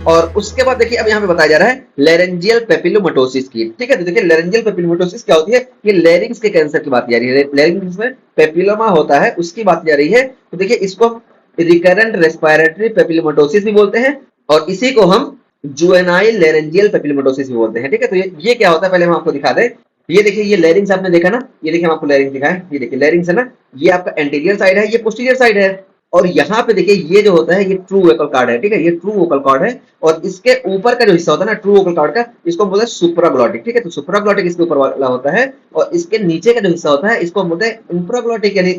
और उसके बाद देखिए अब यहाँ पे बताया जा रहा है लेरेंजियल पेपिलोमेटोसिस की। ठीक है, तो देखिए लेरेंजियल पेपिलोमेटोसिस क्या होती है, ये लेरिंग्स के कैंसर की बात जा रही है। लेरिंग्स में पेपिलोमा होता है उसकी बात जा रही है। तो देखिए इसको रिकरेंट रेस्पिरेटरी पेपिलोमेटोसिस भी बोलते हैं और इसी को हम जुवेनाइल लेरेंजियल पेपिलोमेटोसिस भी बोलते हैं। ठीक है, तो ये क्या होता है पहले हम आपको दिखा दें। ये देखिए ये लेरिंग्स आपने देखा ना, ये देखिए हम आपको लेरिंग्स दिखाएं, ये देखिए लेरिंग्स है ना, ये आपका एंटीरियर साइड है, ये पोस्टीरियर साइड है। और यहाँ पे देखिए ये जो होता है ये ट्रू वोकल कॉर्ड है। ठीक है, ये ट्रू वोकल कॉर्ड है और इसके ऊपर का जो हिस्सा होता है ना ट्रू वोकल कॉर्ड का, इसको बोलते हैं सुप्राग्लॉटिक। ठीक है, तो सुप्राग्लॉटिक इसके ऊपर वाला होता है और इसके नीचे का जो हिस्सा होता है इसको बोलते हैं इंफ्राग्लॉटिक, यानी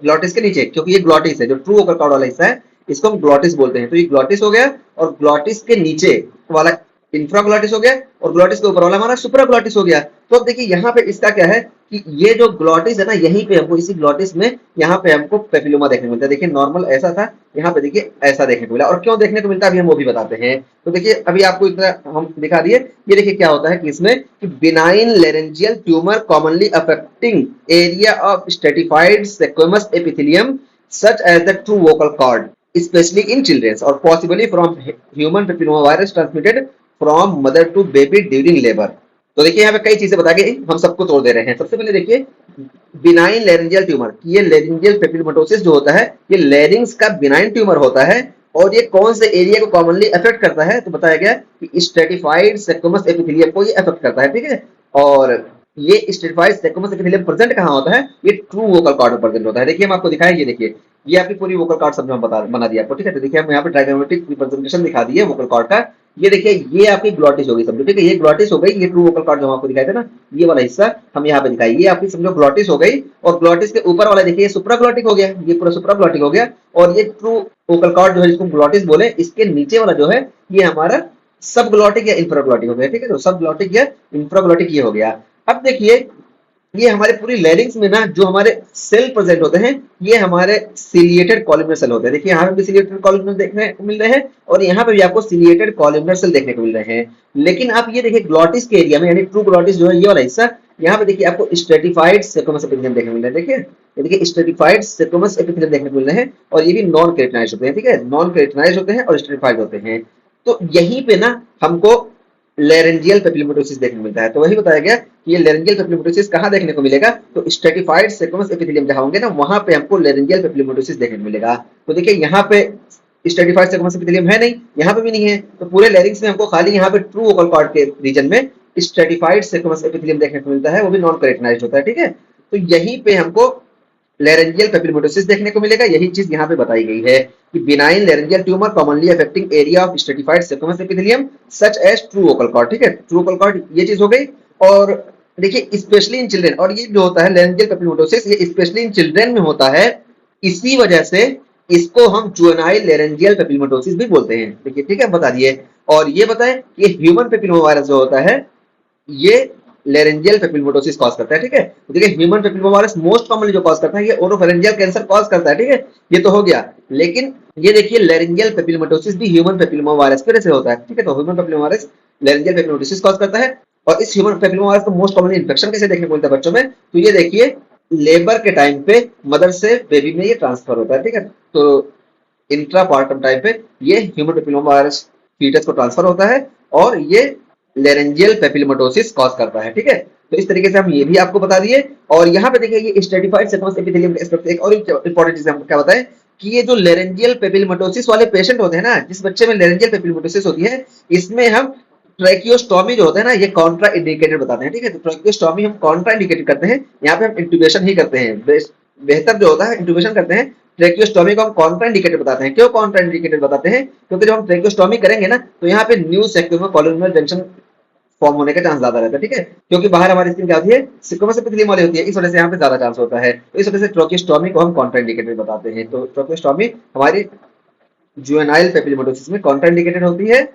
ग्लॉटिस के नीचे, क्योंकि ये ग्लॉटिस है, जो ट्रू वोकल कॉर्ड वाला हिस्सा है इसको हम ग्लॉटिस बोलते हैं। तो ये ग्लॉटिस हो गया और ग्लॉटिस के नीचे वाला इंफ्राग्लॉटिस हो गया और ग्लॉटिस के ऊपर वाला हमारा सुप्राग्लॉटिस हो गया। तो अब देखिए यहाँ पे इसका क्या है कि ये जो ग्लॉटिस है ना, यहीं पे हमको इसी ग्लॉटिस में यहाँ पे हमको पेपिलोमा देखने को मिलता है। देखिए नॉर्मल ऐसा था, यहाँ पे देखिए ऐसा देखने को मिला। और क्यों देखने को मिलता है अभी हम वो भी बताते हैं। तो देखिए अभी आपको इतना हम दिखा दिए। ये देखिए क्या होता है कि इसमें कि benign laryngeal tumour commonly affecting area of stratified squamous epithelium such as the true vocal cord, especially in children, or possibly from human papillomavirus transmitted from mother to baby during labor। तो देखिए यहाँ पे कई चीजें बता के हम सबको तोड़ दे रहे हैं। सबसे पहले देखिए बिनाइन लेरेंजियल ट्यूमर, ये लेरेंजियल पेपिलोमेटोसिस जो होता है ये लेरिंग्स का बिनाइन ट्यूमर होता है और ये कौन से एरिया को कॉमनली अफेक्ट करता है, तो बताया गया कि स्ट्रेटिफाइड स्क्वेमस एपिथेलियम को ये अफेक्ट करता है। ठीक है, और ये स्ट्रेटिफाइड स्क्वेमस एपिथेलियम प्रेजेंट कहाँ होता है, ये ट्रू वोकल कॉर्ड में प्रेजेंट होता है। देखिए हम आपको दिखाएं, ये देखिए ये आपकी पूरी वोकल कॉर्ड सब बना दिया आपको। ठीक है, तो देखिए हम यहाँ पे ट्राइगोनोमेट्रिक रिप्रेजेंटेशन दिखा दिए वोकल कॉर्ड का। ये देखिए ये आपकी ग्लॉटिस होगी समझो। ठीक है, ये ग्लॉटिस हो गई, ये ट्रू वोकल कॉर्ड जो हम आपको दिखाए थे ना, ये वाला हिस्सा हम यहाँ पे दिखाई, ये आपकी समझो ग्लॉटिस हो गई। और ग्लॉटिस के ऊपर वाला देखिए सुप्राग्लॉटिक हो गया, ये पूरा सुप्राग्लॉटिक हो गया। और ये ट्रू वोकल कॉर्ड जो है जिसको ग्लॉटिस बोले, इसके नीचे वाला जो है ये हमारा सब ग्लॉटिक या इंफ्राग्लॉटिक हो गया। ठीक है, तो सब ग्लॉटिक या इंफ्राग्लॉटिक ये हो गया। अब देखिए ये हमारे पूरी लेरिंग्स में ना जो हमारे सेल प्रेजेंट होते हैं ये हमारे सिलिएटेड कॉलमनर सेल होते हैं। देखिए यहाँ पे भी सिलिएटेड कॉलमनर देखने को मिल रहे हैं और यहाँ पे भी आपको सिलिएटेड कॉलमनर सेल देखने को मिल रहे हैं। लेकिन आप ये देखिए ग्लॉटिस के एरिया में यानी ट्रू ग्लॉटिस जो है ये वाला हिस्सा, यहाँ पे देखिए आपको स्ट्रेटिफाइड स्क्वेमस एपिथेलियम देखने को मिल रहा है। देखिए ये देखिए स्ट्रेटिफाइड स्क्वेमस एपिथेलियम देखने को मिल रहे हैं और ये भी नॉन केराटिनाइज्ड होते हैं। ठीक है, नॉन केराटिनाइज्ड होते हैं और स्ट्रेटिफाइड होते हैं। तो यहीं पे ना हमको लेरेंजियल पेपिलोमेटोसिस देखने को मिलता है। तो वही बताया गया कि ये लेरेंजियल पेपिलोमेटोसिस कहाँ देखने को मिलेगा, तो स्ट्रेटिफाइड स्क्वेमस एपिथेलियम जहाँ होंगे ना वहां पे हमको लेरेंजियल पेपिलोमेटोसिस देखने को मिलेगा। तो देखिए यहाँ पे स्ट्रेटिफाइड स्क्वेमस एपिथेलियम है नहीं, यहाँ पे भी नहीं है, तो पूरे लेरिंग्स में हमको खाली यहाँ पे ट्रू वोकल कॉर्ड के रीजन में स्ट्रेटिफाइड स्क्वेमस एपिथेलियम देखने को मिलता है, वो भी नॉन केराटिनाइज्ड होता है। ठीक है, तो यहीं पे हमको लेरेंजियल पेपिलोमेटोसिस देखने को मिलेगा। यही चीज यहाँ पे बताई गई है कि benign laryngeal tumour commonly affecting area of stratified squamous epithelium such as true vocal cord. ठीक है, ट्रू वोकल कॉर्ड ये चीज हो गई। और देखिए स्पेशली इन चिल्ड्रन, और ये जो होता है लेरेंजियल पेपिलोमेटोसिस ये स्पेशली इन चिल्ड्रन में होता है, इसी वजह से इसको हम जुवेनाइल लेरेंजियल पेपिलोमेटोसिस भी बोलते हैं। देखिए ठीक है बता दिए। और ये बताएं कि ह्यूमन पेपिलोमा वायरस जो होता है ये लेरेंजियल पेपिलोमेटोसिस कॉज करता है। ठीक है, तो देखिए human papilloma virus most commonly जो कॉज करता है ये ओरोफेरेंजियल कैंसर कॉज करता है। ठीक है, ये तो हो गया। लेकिन ये देखिए लेरेंजियल पेपिलोमेटोसिस भी ह्यूमन पेपिलोमा वायरस की वजह से होता है। ठीक है, तो human papilloma virus laryngeal papillomatosis cause करता है। और इस ह्यूमन पेपिलोमा वायरस को मोस्ट कॉमनली इन्फेक्शन कैसे देखने को मिलता है बच्चों में, तो ये देखिए लेबर के टाइम पे मदर से बेबी में ये ट्रांसफर होता है। ठीक है, तो इंट्रापार्टम टाइम पे ये ह्यूमन पेपिलोमा वायरस फीटस को ट्रांसफर होता है और ये लेरेंजियल पेपिलोमेटोसिस कॉज करता है। ठीक है, तो इस तरीके से हम ये भी आपको बता दिए। और यहाँ पे देखिए ये स्ट्रेटिफाइड स्क्वेमस एपिथेलियम के एस्पेक्ट एक और इंपॉर्टेंट चीज हमको क्या बताएं कि ये जो लेरेंजियल पेपिलोमेटोसिस वाले पेशेंट होते हैं ना, जिस बच्चे में लेरेंजियल पेपिलोमेटोसिस होती है, इसमें हम ट्रैकियोस्टोमी जो होता है ना ये कॉन्ट्रा इंडिकेटेड बताते हैं। ठीक है, तो ट्रैकियोस्टोमी हम कॉन्ट्रा इंडिकेटेड करते हैं, यहाँ पे हम इंट्यूबेशन ही करते हैं, बेहतर जो होता है इंट्यूबेशन करते हैं। ट्रैकियोस्टोमी को हम कॉन्ट्राइंडिकेटेड बताते हैं। क्यों कॉन्ट्राइंडिकेटेड बताते हैं, क्योंकि जब हम ट्रैकियोस्टोमी करेंगे ना तो यहाँ पे new secular colonial junction form होने का चांस ज्यादा रहता है। ठीक है, क्योंकि बाहर हमारी स्किन क्या होती है स्क्वेमस एपिथेलियम वाली होती है, इस वजह से यहाँ पे ज्यादा चांस होता है। तो इस वजह से ट्रैकियोस्टोमी को हम कॉन्ट्राइंडिकेटेड बताते हैं। तो ट्रैकियोस्टोमी हमारी जुवेनाइल पेपिलोमेटोसिस में कॉन्ट्राइंडिकेटेड होती है।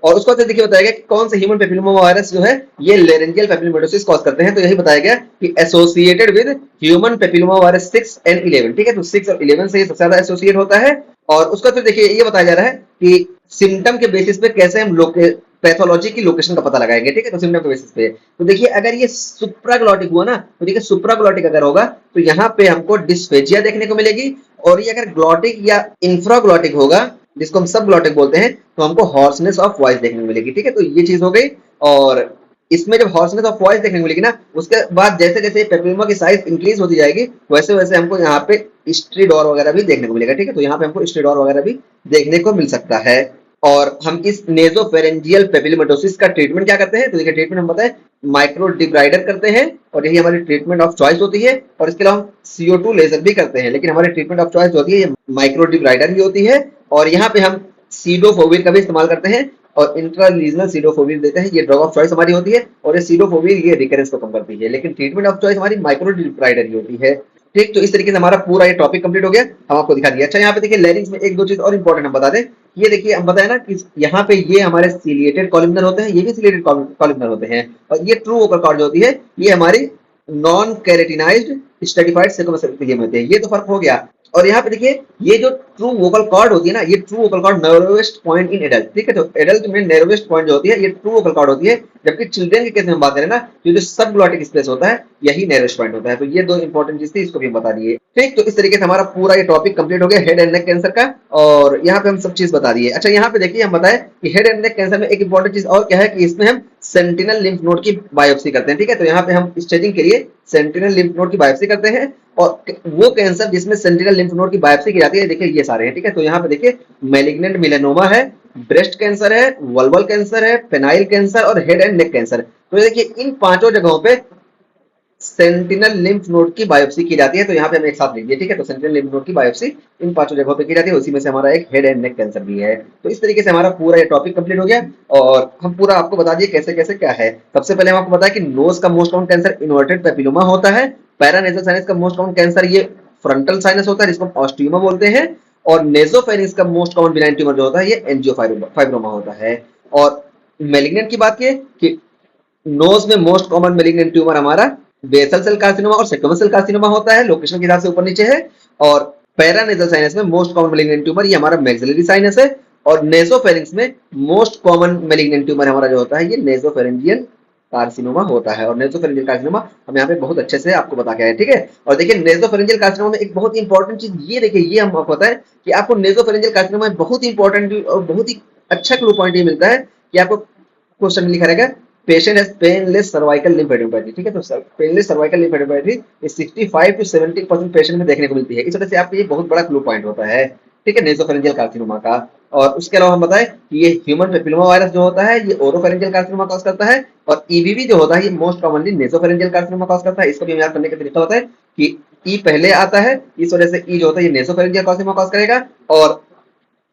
और उसको देखिए बताया गया कि कौन से ह्यूमन पेपिलोमा वायरस जो है ये लेरेंजियल पेपिलोमेटोसिस कॉज करते हैं। तो यही बताया गया कि associated with human papilloma virus 6 and 11। ठीक है, तो 6 और 11 से ये सबसे ज्यादा एसोसिएट होता है। और उसका फिर देखिए ये बताया जा रहा है कि सिम्टम के बेसिस पे कैसे हम लोग पैथोलॉजी की लोकेशन का पता लगाएंगे। ठीक है, तो सिम्टम के बेसिस पे तो देखिए अगर ये सुप्राग्लॉटिक हुआ ना तो देखिए सुप्राग्लॉटिक अगर होगा तो यहाँ पे हमको डिस्फेजिया देखने को मिलेगी। और ये अगर ग्लॉटिक या इंफ्राग्लॉटिक होगा जिसको हम सब ग्लॉटिक बोलते हैं, तो हमको हॉर्सनेस ऑफ वॉइस देखने को मिलेगी। ठीक है, तो ये चीज हो गई। और इसमें जब हॉर्सनेस ऑफ वॉइस देखने को मिलेगी ना, उसके बाद जैसे जैसे पेपिलोमा की साइज इंक्रीज होती जाएगी, वैसे वैसे हमको यहाँ पे स्ट्रिडोर वगैरह भी देखने को मिलेगा। ठीक है, तो यहाँ पे हमको स्ट्रिडोर वगैरह भी देखने को मिल सकता है। और हम इस नेजोफेरेंजियल पेपिलोमेटोसिस का ट्रीटमेंट क्या करते हैं, तो देखिए ट्रीटमेंट हम बताएं, माइक्रो डिब्राइडर करते हैं और यही हमारी ट्रीटमेंट ऑफ चॉइस होती है। और इसके अलावा हम CO2 लेजर भी करते हैं, लेकिन हमारी ट्रीटमेंट ऑफ चॉइस होती है ये माइक्रो डिब्राइडर ही होती है। और यहाँ पे हम सीडोफोविर का भी इस्तेमाल करते हैं और इंट्रालीजनल सीडोफोविर देते हैं। ये ड्रग ऑफ चॉइस हमारी होती है और ये सीडोफोविर ये रिकरेंस को कम करती है, लेकिन ट्रीटमेंट ऑफ चॉइस हमारी माइक्रो डिब्राइडर ही होती है। ठीक, तो इस तरीके से हमारा पूरा ये टॉपिक कंप्लीट हो गया, हम आपको दिखा दिया। अच्छा, यहाँ पे देखिए लैरिंग्स में एक दो चीज और इंपॉर्टेंट हम बता दें। ये देखिए हम बताया ना कि यहाँ पे ये हमारे सिलिएटेड कॉलमनर होते हैं, ये भी सिलिएटेड कॉलमनर होते हैं। और ये ट्रू वोकल कॉर्ड जो होती है ये हमारी non keratinised stratified segment epithelium होते हैं। ये तो फर्क हो गया। और यहाँ पे देखिए ये जो ट्रू वोकल कॉर्ड होती है ना, ये true vocal cord narrowest point in adult. ठीक है, तो एडल्ट में नैरोवेस्ट पॉइंट जो होती है ये ट्रू वोकल कॉर्ड होती है, जबकि चिल्ड्रन के केस में हम बात करें ना, तो जो सब ग्लॉटिक स्पेस होता है यही नैरोवेस्ट पॉइंट होता है। तो ये दो इंपॉर्टेंट चीज थी, इसको भी हम बता दिए। ठीक, तो इस तरीके से हमारा पूरा ये टॉपिक कंप्लीट हो गया हेड एंड नेक कैंसर का, और यहाँ पे हम सब चीज बता दिए। अच्छा, यहाँ पे देखिए हम बताएं कि हेड एंड नेक कैंसर में एक इंपॉर्टेंट चीज और क्या है कि इसमें हम सेंटिनल लिम्फ नोड की बायोप्सी करते हैं। ठीक है, तो यहाँ पे हम स्टेजिंग के लिए सेंटिनल लिम्फ नोड की बायोप्सी करते हैं। और वो कैंसर जिसमें सेंटिनल लिम्फ नोड की बायोप्सी की जाती है, देखिए ये सारे हैं। ठीक है, तो यहाँ पे देखिए मैलिग्नेंट मिलेनोमा है, ब्रेस्ट कैंसर है, वल्वल कैंसर है, पेनाइल कैंसर और हेड एंड नेक कैंसर। तो देखिए इन पांचों जगहों पे सेंटिनल लिम्फ नोड की बायोप्सी की जाती है। तो यहाँ पे हम एक साथ लिखिए। ठीक है, तो सेंटिनल लिम्फ नोड की बायोप्सी इन पांचों जगहों पे की जाती है, उसी में से हमारा एक हेड एंड नेक कैंसर भी है। तो इस तरीके से हमारा पूरा ये टॉपिक कंप्लीट हो गया और हम पूरा आपको बता दिए कैसे कैसे क्या है। सबसे पहले हम आपको बताया कि नोज का most common cancer inverted papilloma होता है। पैरानेजल साइनस का मोस्ट कॉमन कैंसर ये फ्रंटल साइनस होता है, जिसको ऑस्टियोमा बोलते हैं। और नेजोफेरिंक्स का मोस्ट कॉमन बिनाइन ट्यूमर जो होता है ये एंजियोफाइब्रोमा होता है। और मेलिग्नेंट की बात की कि नोज में मोस्ट कॉमन मेलिग्नेंट ट्यूमर हमारा बेसल सेल कार्सिनोमा और सेक्वेंस सेल कार्सिनोमा होता है, लोकेशन के हिसाब से ऊपर नीचे है। और पैरानेजल साइनस में मोस्ट कॉमन मेलिग्नेंट ट्यूमर ये हमारा मैक्सिलरी साइनस है। और नेसोफेरिंक्स में मोस्ट कॉमन मेलिग्नेंट ट्यूमर हमारा जो होता है ये नेसोफेरेंजियल कार्सिनोमा होता है। और नेसोफेरेंजियल कार्सिनोमा हम यहाँ पे बहुत अच्छे से आपको बता के आए। ठीक है, और देखिए नेसोफेरेंजियल कार्सिनोमा में एक बहुत ही इंपॉर्टेंट चीज ये देखिए, ये हम आपको पता है कि आपको नेसोफेरेंजियल कार्सिनोमा में बहुत ही इंपॉर्टेंट और बहुत ही अच्छा क्लू पॉइंट ये मिलता है कि आपको क्वेश्चन लिखा रहेगा patient has painless cervical lymphadenopathy. ठीक है, तो पेनलेस सर्वाइकल लिम्फेडेनोपैथी ये 65 to 70% पेशेंट में देखने को मिलती है। इस वजह से आपको ये बहुत बड़ा क्लू पॉइंट होता है। ठीक है, नेसोफेरेंजियल कार्सिनोमा का। और उसके अलावा हम बताएं कि ये ह्यूमन पेपिलोमा वायरस जो होता है ये ओरोफेरेंजियल कार्सिनोमा कॉज करता है। और ईबीवी जो होता है ये most commonly nasopharyngeal carcinoma cause करता है। इसको भी हम याद करने का तरीका होता है कि ई पहले आता है, इस वजह से ई जो होता है ये नेसोफेरेंजियल कार्सिनोमा कॉज करेगा। और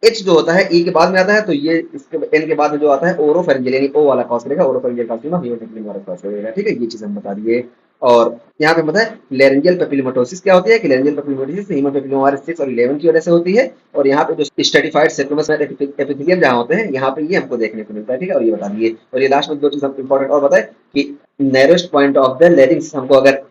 एच जो होता है ई के बाद में आता है, तो ये इसके एन के बाद में जो आता है ओरोफेरेंजियल यानी ओ वाला कॉज करेगा, ओरोफेरेंजियल कार्सिनोमा ह्यूमन वाला कॉज करेगा। ठीक है, ये चीज हम बता दिए। और यहाँ पे बताएं लेरेंजियल पेपिलोमेटोसिस क्या होती है कि लेरेंजियल पेपिलोमेटोसिस ह्यूमन पेपिलोमा वायरस 6 और 11 की वजह से होती है। और यहाँ पे जो स्ट्रेटिफाइड सेक्वेंस एपिथेलियम जहाँ होते हैं यहाँ पे ये हमको देखने को मिलता है। ठीक है, और ये बता दिए। और ये लास्ट में दो चीज इंपॉर्टेंट और बताएं कि नैरोस्ट पॉइंट ऑफ द लेरिंग्स हमको अगर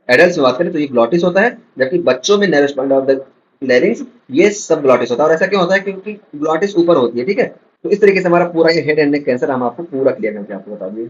एडल्ट में बात करें तो ये ग्लॉटिस होता है, जबकि बच्चों में नैरोस्ट पॉइंट ऑफ द लेरिंग्स ये सब ग्लॉटिस होता है। और ऐसा क्यों होता है क्योंकि ग्लॉटिस ऊपर होती है। ठीक है, तो इस तरीके से हमारा पूरा ये हेड एंड नेक कैंसर हम आपको पूरा क्लियर करके आपको बता दिए।